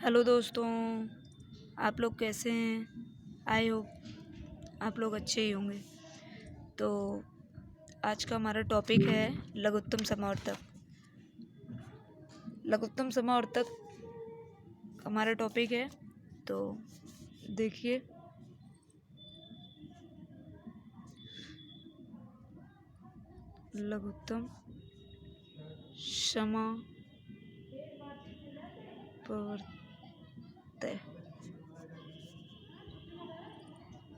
Hello दोस्तों, आप लोग कैसे हैं? आई होप आप लोग अच्छे ही होंगे। तो आज का हमारा टॉपिक है लघुत्तम समावर्तक। लघुत्तम समावर्तक हमारा टॉपिक है। तो देखिए, लघुत्तम समावर्तक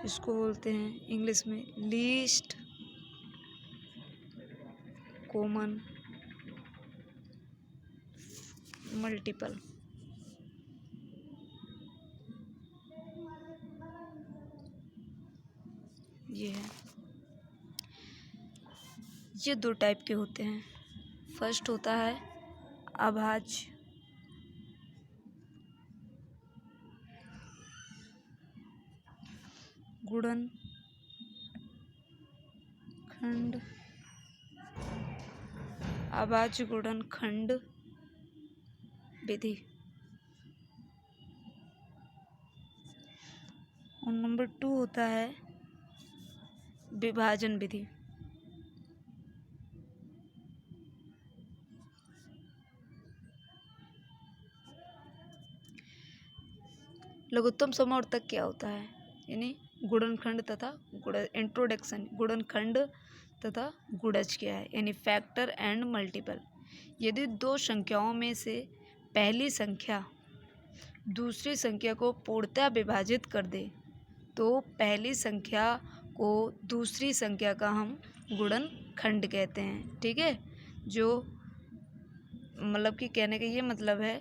इसको बोलते हैं इंग्लिश में लीस्ट कॉमन मल्टीपल। ये दो टाइप के होते हैं। फर्स्ट होता है अभाज्य, गुणनखंड, अभाज्य गुणनखंड विधि। और नंबर 2 होता है विभाजन विधि। लघुत्तम समावर्तक क्या होता है? यानी गुणनखंड तथा इंट्रोडक्शन, गुणनखंड तथा गुणज क्या है, यानी फैक्टर एंड मल्टीपल। यदि दो संख्याओं में से पहली संख्या दूसरी संख्या को पूर्णतः विभाजित कर दे तो पहली संख्या को दूसरी संख्या का हम गुणनखंड कहते हैं। ठीक है, जो मतलब कि कहने का ये मतलब है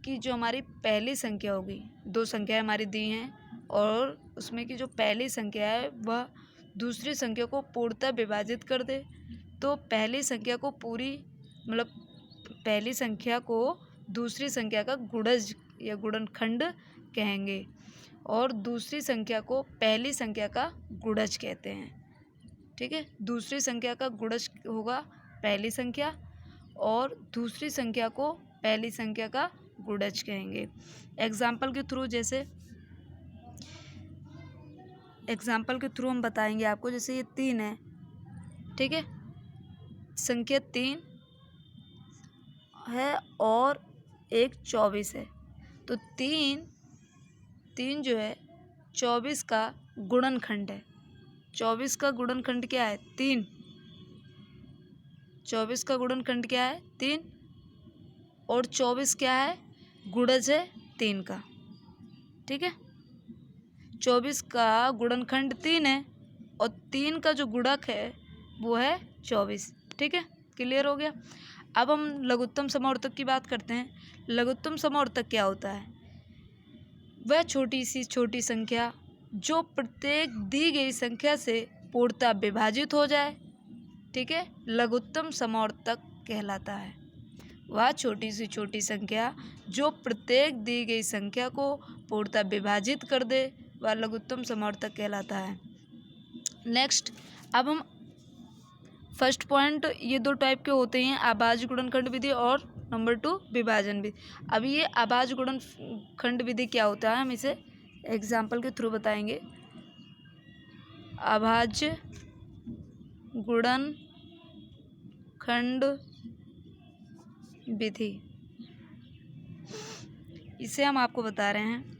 कि जो हमारी पहली संख्या होगी, दो संख्याएं हमारी दी हैं और उसमें की जो पहली संख्या है वह दूसरी संख्या को पूर्णतः विभाजित कर दे तो पहली संख्या को पहली संख्या को दूसरी संख्या का गुणज या गुणनखंड कहेंगे और दूसरी संख्या को पहली संख्या का गुणज कहते हैं। ठीक है, दूसरी संख्या का गुणज होगा पहली संख्या और दूसरी संख्या को पहली संख्या का गुणज कहेंगे। एग्जाम्पल के थ्रू हम बताएंगे आपको। जैसे ये 3 है, ठीक है, संख्या 3 है और एक 24 है, तो तीन जो है 24 का गुणनखंड है। 24 का गुणनखंड क्या है? 3। 24 का गुणनखंड क्या है? 3। और 24 क्या है? गुणज है 3 का। ठीक है, 24 का गुणनखंड 3 है और 3 का जो गुणक है वो है 24। ठीक है, क्लियर हो गया। अब हम लघुत्तम समावर्तक की बात करते हैं। लघुत्तम समावर्तक क्या होता है? वह छोटी सी छोटी संख्या जो प्रत्येक दी गई संख्या से पूर्णतः विभाजित हो जाए, ठीक है, लघुत्तम समावर्तक कहलाता है। वह छोटी सी छोटी संख्या जो प्रत्येक दी गई संख्या को पूर्णतः विभाजित कर दे वह लघुत्तम समावर्तक कहलाता है। नेक्स्ट, अब हम फर्स्ट पॉइंट, ये दो टाइप के होते हैं, अभाज्य गुणनखंड विधि और नंबर 2 विभाजन विधि। अभी ये अभाज्य गुणनखंड विधि क्या होता है हम इसे एग्जाम्पल के थ्रू बताएंगे। अभाज्य गुणनखंड विधि, इसे हम आपको बता रहे हैं।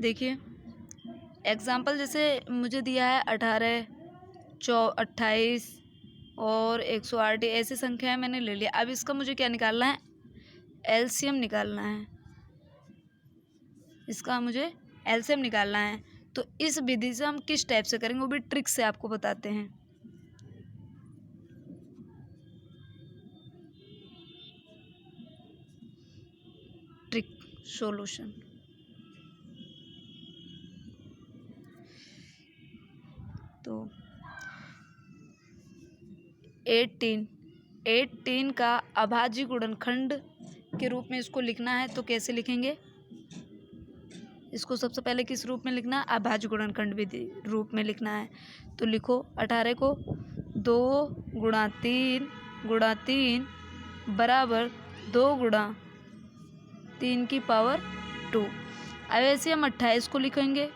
देखिए एग्जाम्पल जैसे मुझे दिया है 18, 28 और 108, ऐसी संख्याएं मैंने ले लिया। अब इसका मुझे क्या निकालना है? एलसीएम निकालना है। इसका मुझे एलसीएम निकालना है। तो इस विधि से हम किस टाइप से करेंगे वो भी ट्रिक से आपको बताते हैं। Trick solution. तो 18 का अभाज्य गुणनखंड के रूप में इसको लिखना है तो कैसे लिखेंगे? इसको सबसे पहले किस रूप में लिखना है? अभाज्य गुणनखंड विधि रूप में लिखना है। तो लिखो 18 को 2 × 3 × 3 बराबर 2 × 3 की पावर 2। अब ऐसे हम 28 को लिखेंगे।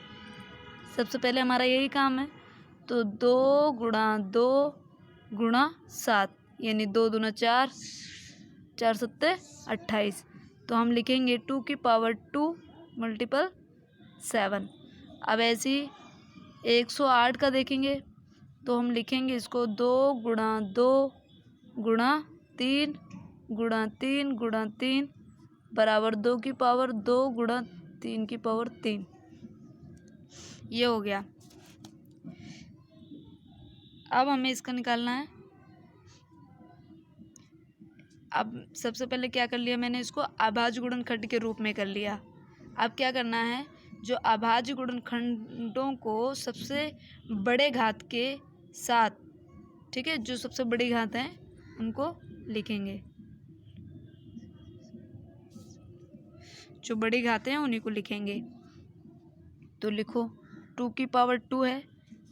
सबसे पहले हमारा यही काम है, तो 2 गुणा 2 गुणा 7, यानी 2 दूना 4, 4 सत्ते 28। तो हम लिखेंगे 2 की पावर 2 मल्टीपल 7। अब ऐसे ही 108 का देखेंगे, तो हम लिखेंगे इसको 2 गुणा 2 गुणा 3 गुणा 3 गुणा 3 बराबर 2 की पावर 2 गुणा 3 की पावर 3। ये हो गया। अब हमें इसका निकालना है। अब सबसे पहले क्या कर लिया मैंने, इसको अभाज्य गुणनखंड के रूप में कर लिया। अब क्या करना है, जो अभाज्य गुणनखंडों को सबसे बड़े घात के साथ, ठीक है, जो सबसे बड़ी घात हैं उनको लिखेंगे। जो बड़ी घातें हैं उन्हीं को लिखेंगे। तो लिखो 2 की पावर 2 है,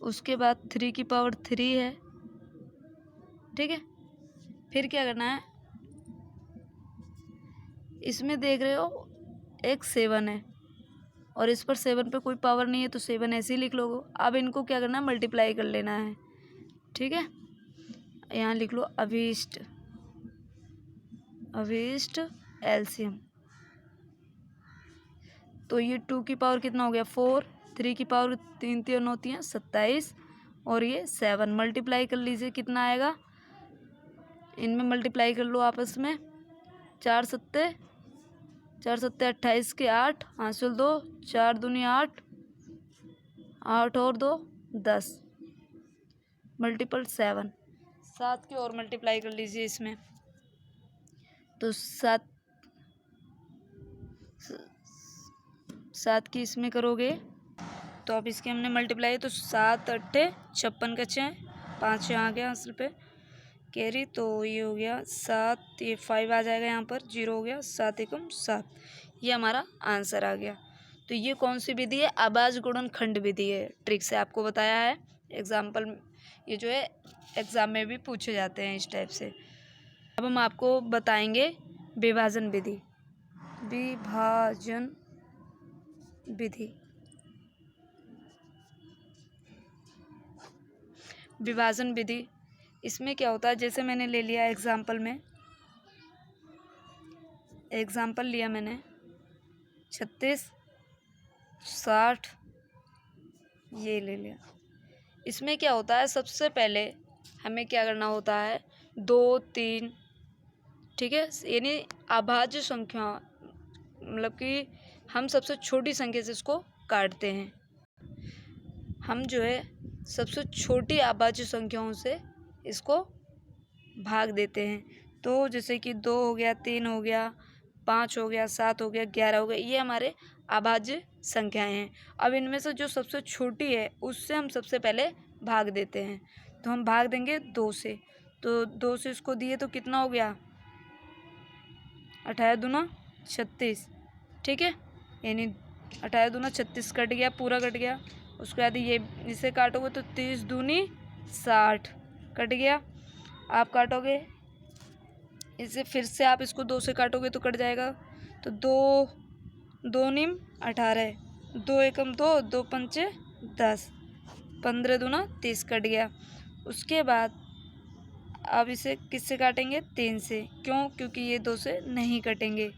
उसके बाद 3 की पावर 3 है, ठीक है। फिर क्या करना है, इसमें देख रहे हो एक 7 है और इस पर 7 पे कोई पावर नहीं है, तो 7 ऐसे ही लिख लो। अब इनको क्या करना है, मल्टीप्लाई कर लेना है, ठीक है। यहाँ लिख लो अभीष्ट एलसीएम। तो ये 2 की पावर कितना हो गया 4, 3 की पावर 3 3 होती हैं 27, और ये 7 मल्टीप्लाई कर लीजिए, कितना आएगा, इनमें मल्टीप्लाई कर लो आपस में। 4 सत्ते 28 के 8, हासिल 2, 4 दूनी 8, 8 और 2 10 मल्टीपल 7। 7 की और मल्टीप्लाई कर लीजिए इसमें, तो 7 की इसमें करोगे तो अब इसके हमने मल्टीप्लाई, तो 7 8 56 का 6, 5 यहाँ आ गया असल पे कैरी, तो ये हो गया 7, ये 5 आ जाएगा यहाँ पर, 0 हो गया, 7 एकम 7। ये हमारा आंसर आ गया। तो ये कौन सी विधि है, अभाज्य गुणनखंड विधि है। ट्रिक से आपको बताया है, एग्जाम्पल ये जो है एग्जाम में भी पूछे जाते हैं इस टाइप से। अब हम आपको बताएंगे विभाजन विधि। विभाजन विधि, विभाजन विधि इसमें क्या होता है, जैसे मैंने ले लिया एग्जाम्पल में, एग्जाम्पल लिया मैंने 36 60 ये ले लिया। इसमें क्या होता है, सबसे पहले हमें क्या करना होता है, 2 3, ठीक है, यानी अभाज्य संख्या, मतलब कि हम सबसे छोटी संख्या से इसको काटते हैं। हम जो है सबसे छोटी अभाज्य संख्याओं से इसको भाग देते हैं। तो जैसे कि 2 हो गया, 3 हो गया, 5 हो गया, 7 हो गया, 11 हो गया, ये हमारे अभाज्य संख्याएं हैं। अब इनमें से जो सबसे छोटी है उससे हम सबसे पहले भाग देते हैं। तो हम भाग देंगे 2 से, तो 2 से इसको दिए तो कितना हो गया, 18 दूना 36, ठीक है, यानी 18 दूना 36 कट गया, पूरा कट गया। उसके बाद ये इसे काटोगे तो 30 दूनी 60 कट गया। आप काटोगे इसे, फिर से आप इसको 2 से काटोगे तो कट जाएगा, तो 2 निम 18, 2 एकम 2, 2 पंचे 10, 15 दूना 30 कट गया। उसके बाद अब इसे किससे काटेंगे, 3 से, क्यों, क्योंकि ये 2 से नहीं कटेंगे।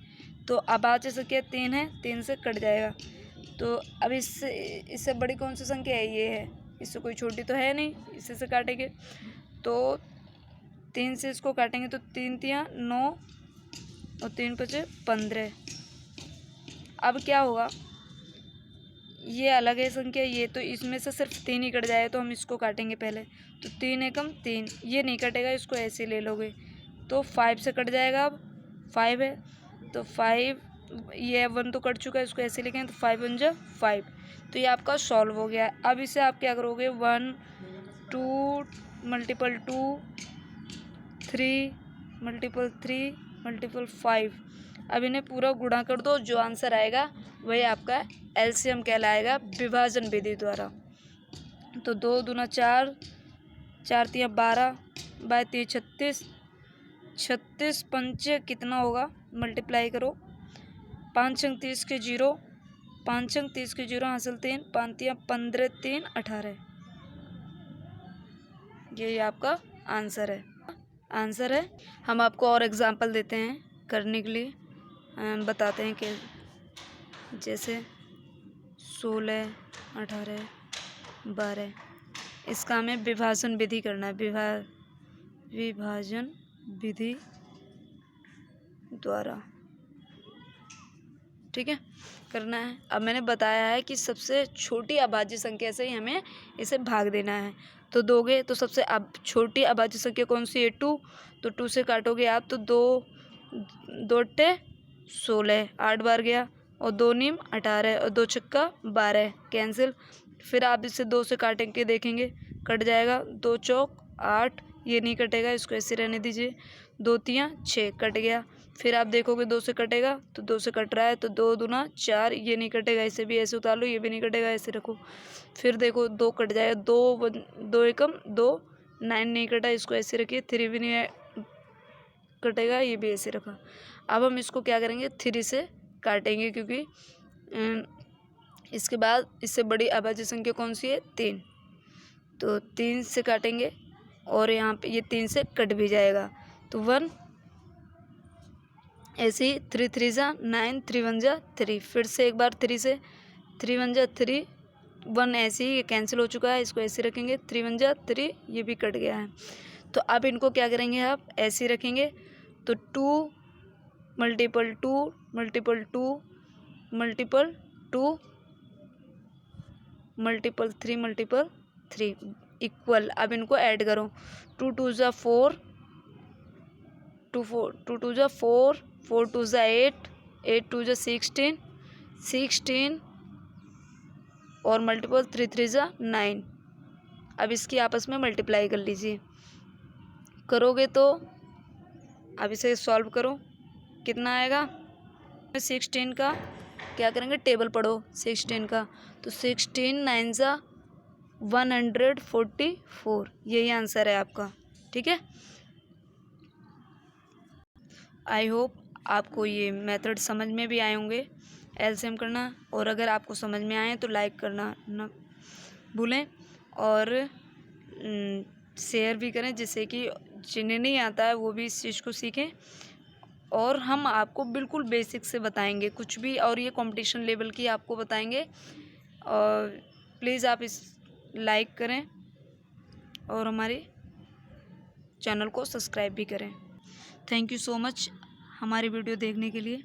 तो अभाज्य संख्या 3 है, 3 से कट जाएगा। तो अब इससे बड़ी कौन सी संख्या है, ये है, इससे कोई छोटी तो है नहीं, इसी से काटेंगे। तो 3 से इसको काटेंगे तो 3 तिया 9 और 3 पचे 15। अब क्या होगा, ये अलग है संख्या, ये तो इसमें से सिर्फ 3 ही कट जाए, तो हम इसको काटेंगे पहले। तो 3 एकम 3, ये नहीं कटेगा, इसको ऐसे ले लोगे तो 5 से कट जाएगा। अब 5 है तो 5, ये 1 तो कट चुका है, इसको ऐसे लिखेंगे तो 5 1 जा 5। तो ये आपका सॉल्व हो गया। अब इसे आप क्या करोगे, 1 2 मल्टीपल 2 3 मल्टीपल 3 मल्टीपल 5। अब इन्हें पूरा गुणा कर दो, जो आंसर आएगा वही आपका एलसीएम कहलाएगा विभाजन विधि द्वारा। तो 2 दूना 4, 4 तिया 12, 12 तिया 36, 36 पंचे कितना होगा, मल्टीप्लाई करो, 5 अंक 30 के 0, 5 अंक 30 के 0 हासिल 3, 5 या 15, 3 18। यही आपका आंसर है। हम आपको और एग्जाम्पल देते हैं करने के लिए, बताते हैं कि जैसे 16, 18, 12, इसका हमें विभाजन विधि करना है, विभाजन विधि द्वारा, ठीक है, करना है। अब मैंने बताया है कि सबसे छोटी अभाज्य संख्या से ही हमें इसे भाग देना है। तो दोगे तो सबसे छोटी अभाज्य संख्या कौन सी है? 2। तो 2 से काटोगे आप तो 2 × 16, 8 बार गया, और 2 नीम 18, और 2 छक्का 12, कैंसिल। फिर आप इसे 2 से काट के देखेंगे, कट जाएगा। 2 चौक 8, ये नहीं कटेगा, इसको ऐसे रहने दीजिए। 2 तियाँ 6, कट गया। फिर आप देखोगे 2 से कटेगा, तो 2 से कट रहा है, तो 2 दूना 4, ये नहीं कटेगा, इसे भी ऐसे उतार लो, ये भी नहीं कटेगा, ऐसे रखो। फिर देखो 2 कट जाएगा, 2 एकम 2, 9 नहीं कटा, इसको ऐसे रखिए। 3 भी नहीं कटेगा, ये भी ऐसे रखा। अब हम इसको क्या करेंगे? 3 से काटेंगे, क्योंकि इसके बाद इससे बड़ी अभाज्य संख्या कौन सी है? 3। तो 3 से काटेंगे, और यहाँ पे ये 3 से कट भी जाएगा, तो 1, ऐसे ही 3 3 जा 9, 3 1 जा 3, फिर से एक बार 3 से, 3 1 जा 3, 1 ऐसे ही, ये कैंसिल हो चुका है, इसको ऐसे रखेंगे। 3 1 जा 3, ये भी कट गया है। तो अब इनको क्या करेंगे? आप ऐसे रखेंगे, तो 2 × 2 × 2 × 2 × 3 × 3 इक्वल। अब इनको ऐड करो। 2 2 जा 4, 2 2 जा 4, 4 2 जा 8, 8 2 जा 16, 16, और मल्टीपल 3 3 जा 9। अब इसकी आपस में मल्टीप्लाई कर लीजिए। करोगे तो अब इसे सॉल्व करो, कितना आएगा? 16 का क्या करेंगे? टेबल पढ़ो 16 का, तो 16 9 जा 144, यही आंसर है आपका, ठीक है। आई होप आपको ये मेथड समझ में भी आए होंगे, एलसीएम करना। और अगर आपको समझ में आए तो लाइक करना ना भूलें, और शेयर भी करें, जिससे कि जिन्हें नहीं आता है वो भी इस चीज़ को सीखें। और हम आपको बिल्कुल बेसिक से बताएंगे कुछ भी, और ये कंपटीशन लेवल की आपको बताएंगे। और प्लीज़ आप इस लाइक करें और हमारे चैनल को सब्सक्राइब भी करें। थैंक यू सो मच हमारी वीडियो देखने के लिए।